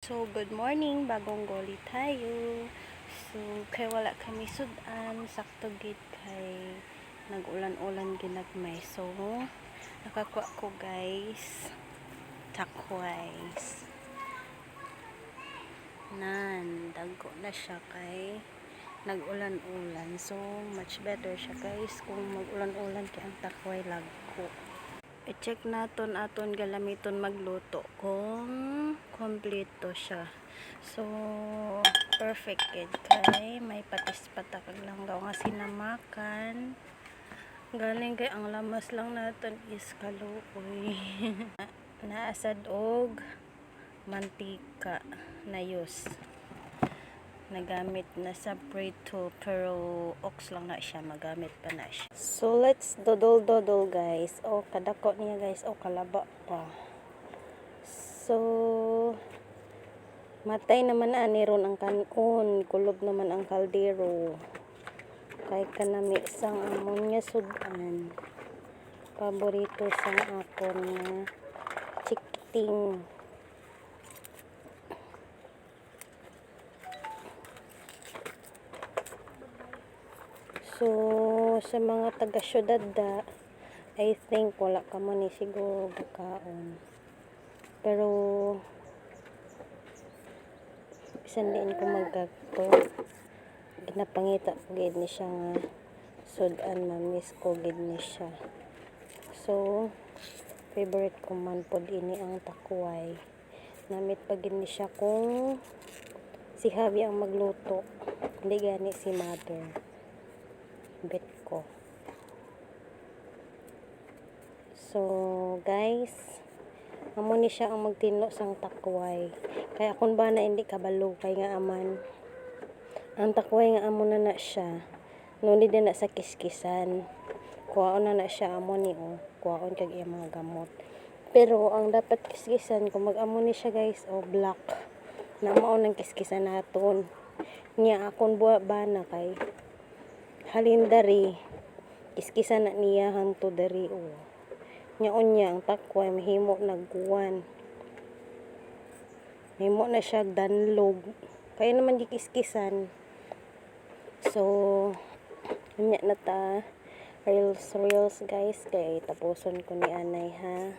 So, good morning. Bagong goli tayo. So, kay wala kami sudan. Sakto gid kay nag-ulan-ulan ginagmay. So, nakakuha ko guys. Takways. Dagko na siya kay nag-ulan-ulan. So, much better siya guys kung mag-ulan-ulan kay ang takway lagko. I-check naton aton galamiton magluto kung kompleto siya. So, perfect gid kay may patis patakag langgaw nga sinamakan. Galing kay ang lamas lang naton is kaluoy. Naasad og mantika na yus. Nagamit na sa prito pero ox lang na siya, magamit pa na siya. So let's dodol guys. Kadako niya guys, kalaba pa. So matay naman ani ron ang kanon, kulob naman ang kaldero. Kay kanami sang amon nga sudan. Paborito sang akon nga chikiting. So, sa mga taga-syudad I think wala ka man ni siguro bakaon. Pero, bisan din ko magkakto. Ginapangita ko gid ni siya nga sudan, mamis ko gid ni siya. So, favorite ko man pod ini ang takway. Namit pa gid ni siya kung si Javi ang magluto. Hindi gani si mother. Bet ko. So, guys, amo ni siya ang magtinlo sang takway. Kaya kung ba na hindi kabalo kay nga aman. Ang takway nga amo na siya. Nuni din na sa kiskisan. Kuwaon na siya amo ni kuwaon kag iya mga gamot. Pero ang dapat kiskisan kung mag-amo ni siya guys black. Na mao nang kiskisan naton. Nya akon ba na kay halindari kiskisan na niya hanto dari nyaon niya ang takway mahimo nagkuwan, mahimo na siya danlog kaya naman di kiskisan. So nya na ta reels guys kay tapuson ko ni anay ha.